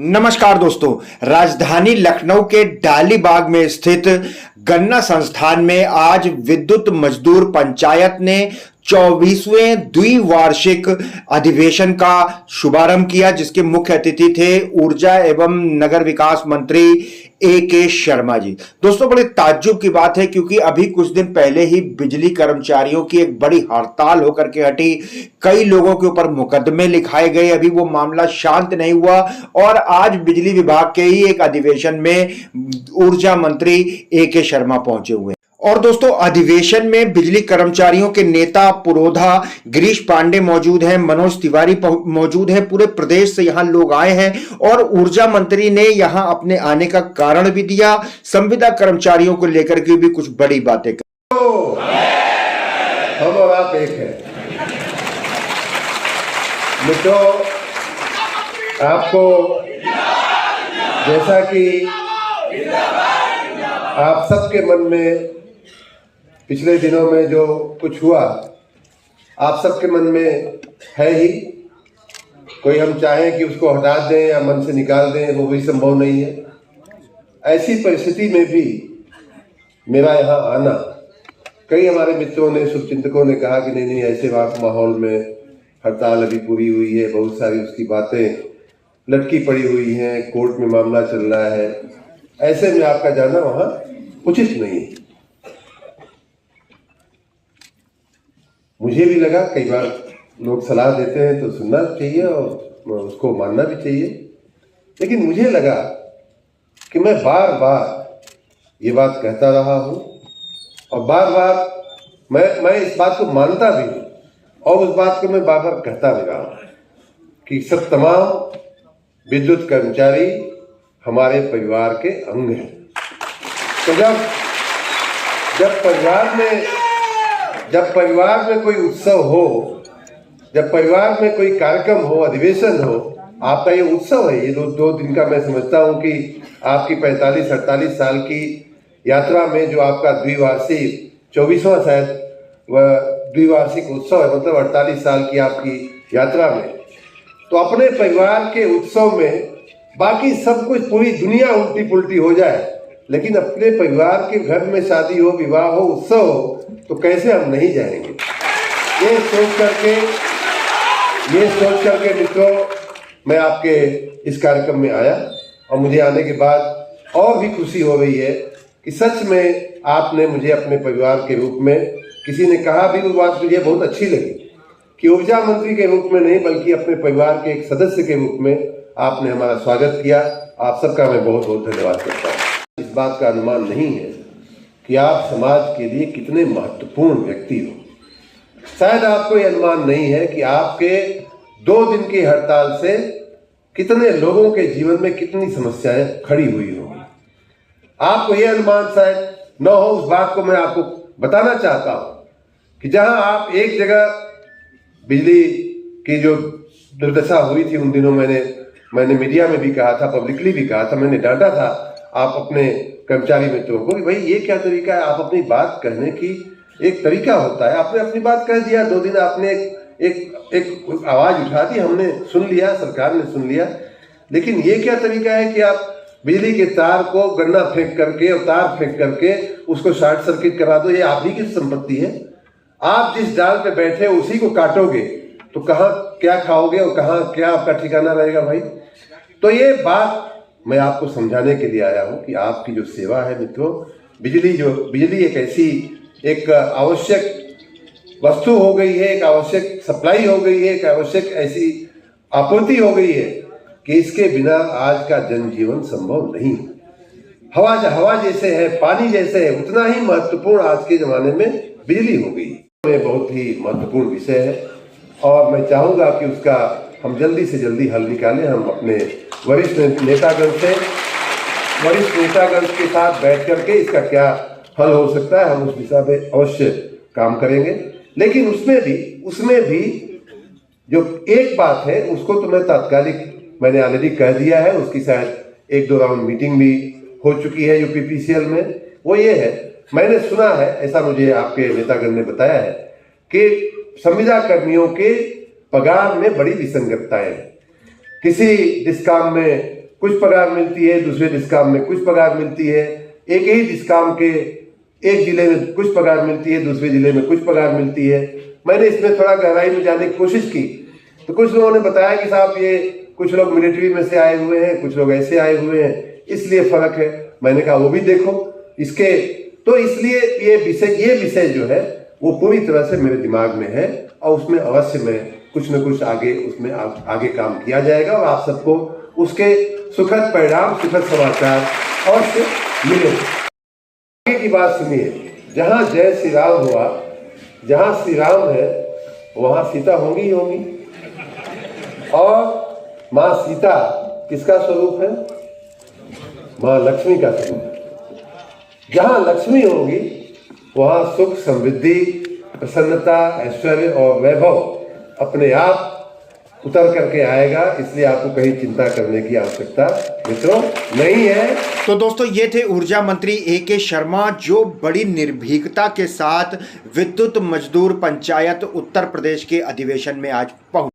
नमस्कार दोस्तों, राजधानी लखनऊ के डालीबाग में स्थित गन्ना संस्थान में आज विद्युत मजदूर पंचायत ने 24वें द्विवार्षिक अधिवेशन का शुभारंभ किया, जिसके मुख्य अतिथि थे ऊर्जा एवं नगर विकास मंत्री ए.के. शर्मा जी। दोस्तों, बड़े ताज्जुब की बात है क्योंकि अभी कुछ दिन पहले ही बिजली कर्मचारियों की एक बड़ी हड़ताल होकर के हटी। कई लोगों के ऊपर मुकदमे लिखाए गए, अभी वो मामला शांत नहीं हुआ और आज बिजली विभाग के ही एक अधिवेशन में ऊर्जा मंत्री ए.के. शर्मा पहुंचे हुए। और दोस्तों, अधिवेशन में बिजली कर्मचारियों के नेता पुरोधा गिरीश पांडे मौजूद हैं, मनोज तिवारी मौजूद हैं, पूरे प्रदेश से यहां लोग आए हैं और ऊर्जा मंत्री ने यहां अपने आने का कारण भी दिया। संविदा कर्मचारियों को लेकर के भी कुछ बड़ी बातें कर। हम और आप एक है मित्रों। आपको जैसा कि आप सबके मन में पिछले दिनों में जो कुछ हुआ, आप सबके मन में है ही। कोई हम चाहें कि उसको हटा दें या मन से निकाल दें, वो भी संभव नहीं है। ऐसी परिस्थिति में भी मेरा यहाँ आना, कई हमारे मित्रों ने, शुभचिंतकों ने कहा कि नहीं नहीं, ऐसे माहौल में हड़ताल अभी पूरी हुई है, बहुत सारी उसकी बातें लटकी पड़ी हुई हैं, कोर्ट में मामला चल रहा है, ऐसे में आपका जाना वहाँ उचित नहीं है। मुझे भी लगा, कई बार लोग सलाह देते हैं तो सुनना चाहिए और उसको मानना भी चाहिए, लेकिन मुझे लगा कि मैं बार बार ये बात कहता रहा हूँ और बार बार मैं इस बात को मानता भी हूँ और उस बात को मैं बार बार कहता भी रहा हूँ कि सब तमाम विद्युत कर्मचारी हमारे परिवार के अंग हैं। तो जब परिवार में कोई उत्सव हो, जब परिवार में कोई कार्यक्रम हो, अधिवेशन हो, आपका ये उत्सव है, ये दो दिन का मैं समझता हूँ कि आपकी 45-48 साल की यात्रा में जो आपका द्विवार्षिक 24वां शायद द्विवार्षिक उत्सव है, मतलब 48 साल की आपकी यात्रा में, तो अपने परिवार के उत्सव में बाकी सब कुछ पूरी दुनिया उल्टी पुल्टी हो जाए, लेकिन अपने परिवार के घर में शादी हो, विवाह हो, उत्सव हो, तो कैसे हम नहीं जाएंगे। ये सोच करके मित्रों, मैं आपके इस कार्यक्रम में आया और मुझे आने के बाद और भी खुशी हो रही है कि सच में आपने मुझे अपने परिवार के रूप में, किसी ने कहा भी, वो बात मुझे बहुत अच्छी लगी कि ऊर्जा मंत्री के रूप में नहीं बल्कि अपने परिवार के एक सदस्य के रूप में आपने हमारा स्वागत किया। आप सबका मैं बहुत बहुत धन्यवाद करता हूँ। इस बात का अनुमान नहीं है कि आप समाज के लिए कितने महत्वपूर्ण व्यक्ति हो। शायद आपको यह अनुमान नहीं है कि आपके 2 दिन की हड़ताल से कितने लोगों के जीवन में कितनी समस्याएं खड़ी हुई होंगी। आपको यह अनुमान शायद न हो, उस बात को मैं आपको बताना चाहता हूँ कि जहां आप एक जगह बिजली की जो दुर्दशा हुई थी, उन दिनों मैंने मीडिया में भी कहा था, पब्लिकली भी कहा था, मैंने डांटा था आप अपने कर्मचारी मित्रों को कि भाई ये क्या तरीका है, आप अपनी बात कहने की एक तरीका होता है। आपने अपनी बात कह दिया, 2 दिन आपने एक आवाज उठा दी, हमने सुन लिया, सरकार ने सुन लिया, लेकिन ये क्या तरीका है कि आप बिजली के तार को गन्ना फेंक करके और तार फेंक करके उसको शॉर्ट सर्किट करा दो। ये आप ही की संपत्ति है, आप जिस डाल पे बैठे उसी को काटोगे तो कहाँ क्या खाओगे और कहाँ क्या आपका ठिकाना रहेगा भाई। तो ये बात मैं आपको समझाने के लिए आया हूँ कि आपकी जो सेवा है मित्रों, बिजली एक ऐसी एक आवश्यक वस्तु हो गई है, एक आवश्यक सप्लाई हो गई है, एक आवश्यक ऐसी आपूर्ति हो गई है कि इसके बिना आज का जनजीवन संभव नहीं। हवा जैसे है, पानी जैसे है, उतना ही महत्वपूर्ण आज के जमाने में बिजली हो गई। ये बहुत ही महत्वपूर्ण विषय है और मैं चाहूँगा कि उसका हम जल्दी से जल्दी हल निकालें। हम अपने वरिष्ठ नेतागण के साथ बैठ करके इसका क्या हल हो सकता है, हम उस दिशा में अवश्य काम करेंगे। लेकिन उसमें भी जो एक बात है, उसको तो मैं तात्कालिक मैंने ऑलरेडी कह दिया है, उसकी शायद 1-2 राउंड मीटिंग भी हो चुकी है यूपीपीसीएल में। वो ये है, मैंने सुना है, ऐसा मुझे आपके नेतागण ने बताया है कि संविदा कर्मियों के पगार में बड़ी विसंगतताएं हैं। किसी डिस्काम में कुछ पगार मिलती है, दूसरे डिस्काम में कुछ पगार मिलती है, एक ही डिस्काम के एक जिले में कुछ पगार मिलती है, दूसरे जिले में कुछ पगार मिलती है। मैंने इसमें थोड़ा गहराई में जाने की कोशिश की तो कुछ लोगों ने बताया कि साहब ये कुछ लोग मिलिट्री में से आए हुए हैं, कुछ लोग ऐसे आए हुए हैं, इसलिए फर्क है। मैंने कहा वो भी देखो इसके, तो इसलिए ये विषय जो है वो पूरी तरह से मेरे दिमाग में है और उसमें अवश्य में कुछ न कुछ आगे उसमें आगे काम किया जाएगा और आप सबको उसके सुखद परिणाम, सुखद समाचार अवश्य मिलेंगे। आगे की बात सुनिए, जहाँ जय श्री राम हुआ, जहाँ श्री राम है वहाँ सीता होंगी ही होंगी। और माँ सीता किसका स्वरूप है? माँ लक्ष्मी का स्वरूप है। जहाँ लक्ष्मी होगी वहाँ सुख, समृद्धि, प्रसन्नता, ऐश्वर्य और वैभव अपने आप उतर करके आएगा। इसलिए आपको कहीं चिंता करने की आवश्यकता मित्रों नहीं है। तो दोस्तों ये थे ऊर्जा मंत्री A.K. शर्मा, जो बड़ी निर्भीकता के साथ विद्युत मजदूर पंचायत उत्तर प्रदेश के अधिवेशन में आज पहुंचे।